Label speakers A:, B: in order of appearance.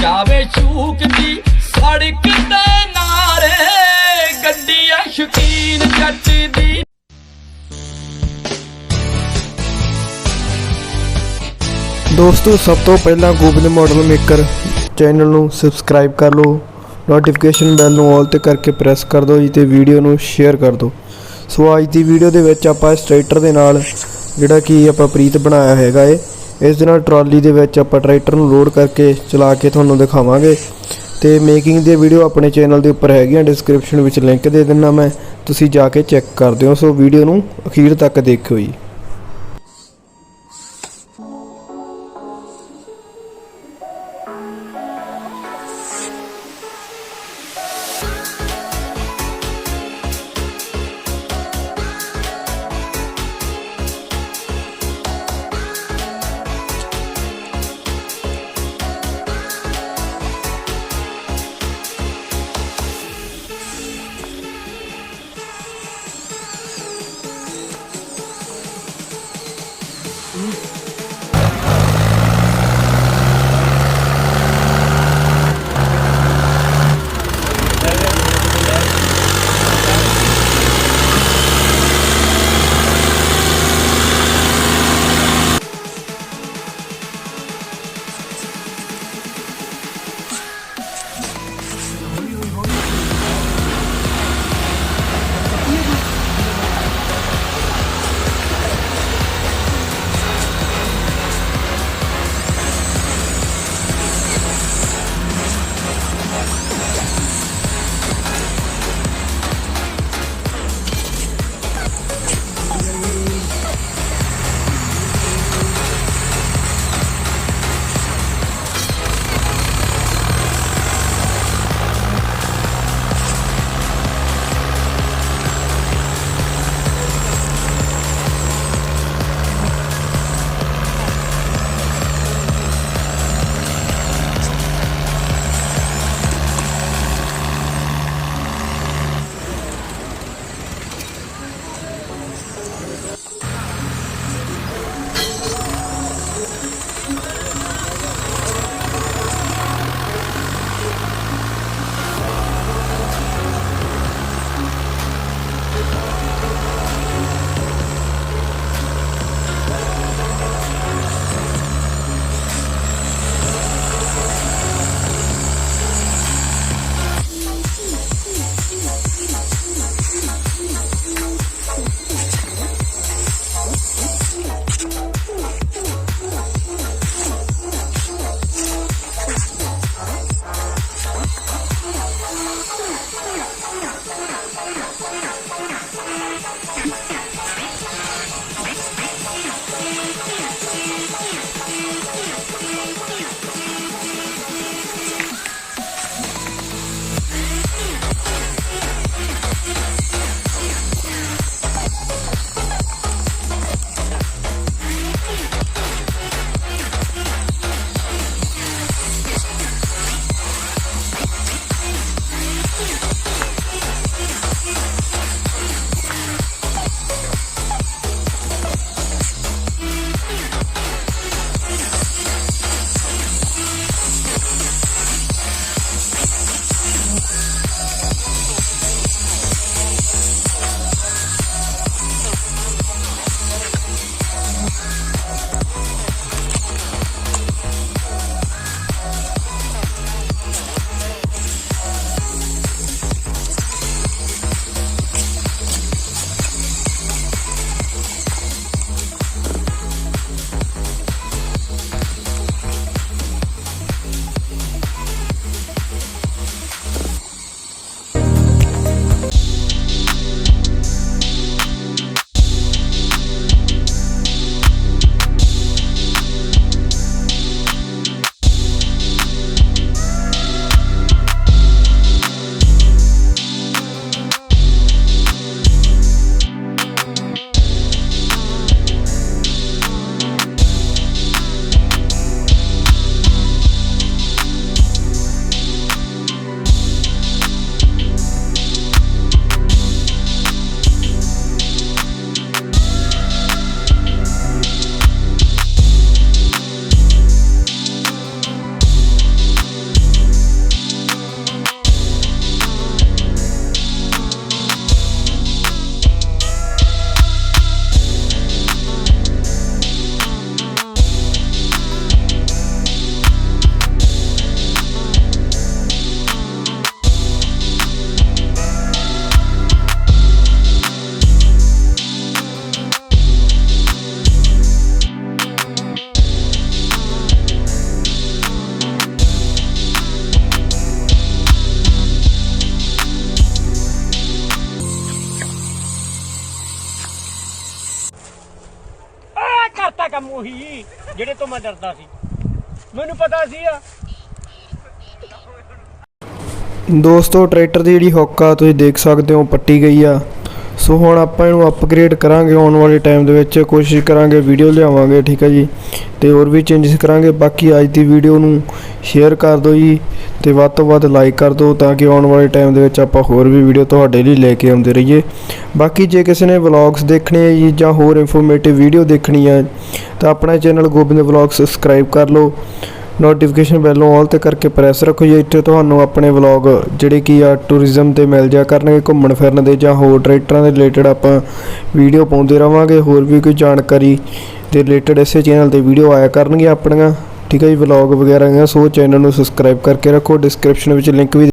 A: ਜਾਵੇ ਸ਼ੂਕ ਦੀ ਸੜਕ ਤੇ ਨਾਰੇ, ਗੱਡੀ ਆ ਸ਼ੌਕੀਨ ਜੱਟ ਦੀ।
B: ਦੋਸਤੋ ਸਭ ਤੋਂ ਪਹਿਲਾਂ ਗੋਬਿੰਦ ਮਾਡਲ ਮੇਕਰ ਚੈਨਲ ਨੂੰ ਸਬਸਕ੍ਰਾइब कर लो, नोटिफिकेशन बैल ਨੂੰ ऑल ਤੇ ਕਰਕੇ ਪ੍ਰੈਸ ਕਰ ਦਿਓ ਜੀ ਤੇ ਵੀਡੀਓ ਨੂੰ ਸ਼ੇਅਰ ਕਰ ਦਿਓ। ਸੋ ਅੱਜ ਦੀ ਵੀਡੀਓ ਦੇ ਵਿੱਚ ਆਪਾਂ ਇਸ ਟਰੈਕਟਰ ਦੇ ਨਾਲ ਜਿਹੜਾ ਕਿ ਆਪਾਂ ਪ੍ਰੀਤ ਬਣਾਇਆ ਹੈਗਾ ਏ, ਇਸ ਦੇ ਨਾਲ ਟਰਾਲੀ ਦੇ ਵਿੱਚ ਆਪਾਂ ਟਰੈਕਟਰ ਨੂੰ ਲੋਡ ਕਰਕੇ ਚਲਾ ਕੇ ਤੁਹਾਨੂੰ ਦਿਖਾਵਾਂਗੇ ਤੇ ਮੇਕਿੰਗ ਦੀ ਵੀਡੀਓ ਆਪਣੇ ਚੈਨਲ ਦੇ ਉੱਪਰ ਹੈਗੀਆਂ, ਡਿਸਕ੍ਰਿਪਸ਼ਨ ਵਿੱਚ ਲਿੰਕ ਦੇ ਦਿੰਦਾ ਮੈਂ, ਤੁਸੀਂ ਜਾ ਕੇ ਚੈੱਕ ਕਰ ਦਿਓ। ਸੋ ਵੀਡੀਓ ਨੂੰ ਅਖੀਰ ਤੱਕ ਦੇਖਿਓ ਜੀ।
C: ਉਹੀ ਜਿਹੜੇ ਤੋਂ ਮੈਂ ਡਰਦਾ ਸੀ, ਮੈਨੂੰ ਪਤਾ ਸੀ ਆ।
B: ਦੋਸਤੋ ਟਰੈਕਟਰ ਦੀ ਜਿਹੜੀ ਹੁੱਕ ਆ ਤੁਸੀਂ ਦੇਖ ਸਕਦੇ ਹੋ ਪੱਟੀ ਗਈ ਆ। ਸੋ ਹੁਣ ਆਪਾਂ ਇਹਨੂੰ ਅਪਗ੍ਰੇਡ ਕਰਾਂਗੇ ਆਉਣ ਵਾਲੇ ਟਾਈਮ ਦੇ ਵਿੱਚ, ਕੋਸ਼ਿਸ਼ ਕਰਾਂਗੇ ਵੀਡੀਓ ਲਿਆਵਾਂਗੇ, ਠੀਕ ਹੈ ਜੀ, ਤੇ ਹੋਰ ਵੀ ਚੇਂਜਸ ਕਰਾਂਗੇ। ਬਾਕੀ ਅੱਜ ਦੀ ਵੀਡੀਓ ਨੂੰ ਸ਼ੇਅਰ ਕਰ ਦਿਓ ਜੀ, ਤੇ ਵੱਧ ਤੋਂ ਵੱਧ ਲਾਈਕ ਕਰ ਦਿਓ ਤਾਂ ਕਿ ਆਉਣ ਵਾਲੇ ਟਾਈਮ ਦੇ ਵਿੱਚ ਆਪਾਂ ਹੋਰ ਵੀ ਵੀਡੀਓ ਤੁਹਾਡੇ ਲਈ ਲੈ ਕੇ ਆਉਂਦੇ ਰਹੀਏ। ਬਾਕੀ ਜੇ ਕਿਸੇ ਨੇ ਵਲੌਗਸ ਦੇਖਣੇ ਆ ਜੀ ਜਾਂ ਹੋਰ ਇਨਫੋਰਮੇਟਿਵ ਵੀਡੀਓ ਦੇਖਣੀ ਆ ਤਾਂ ਆਪਣਾ ਚੈਨਲ ਗੋਬਿੰਦ ਵਲੌਗ ਸਬਸਕ੍ਰਾਈਬ ਕਰ ਲਓ, ਨੋਟੀਫਿਕੇਸ਼ਨ ਬੈਲ ਨੂੰ ਆਲ ਤੇ ਕਰਕੇ ਪ੍ਰੈਸ ਰੱਖੋ ਜੀ। ਇੱਥੇ ਤੁਹਾਨੂੰ ਆਪਣੇ ਵਲੌਗ ਜਿਹੜੇ ਕੀ ਆ ਟੂਰਿਜ਼ਮ ਤੇ ਮਿਲ ਜਾ ਕਰਨਗੇ, ਘੁੰਮਣ ਫਿਰਨ ਦੇ ਜਾਂ ਹੋਰ ਟਰੈਕਟਰਾਂ ਦੇ ਰਿਲੇਟਡ ਆਪਾਂ ਵੀਡੀਓ ਪਾਉਂਦੇ ਰਵਾਂਗੇ। ਹੋਰ ਵੀ ਕੋਈ ਜਾਣਕਾਰੀ ਦੇ ਰਿਲੇਟਡ ਇਸੇ ਚੈਨਲ ਤੇ ਵੀਡੀਓ ਆਇਆ ਕਰਨਗੀਆਂ ਆਪਣੀਆਂ, ਠੀਕ ਹੈ ਜੀ, ਵਲੌਗ ਵਗੈਰਾ। ਸੋ ਚੈਨਲ ਨੂੰ ਸਬਸਕ੍ਰਾਈਬ ਕਰਕੇ ਰੱਖੋ, ਡਿਸਕ੍ਰਿਪਸ਼ਨ ਵਿੱਚ ਲਿੰਕ ਵੀ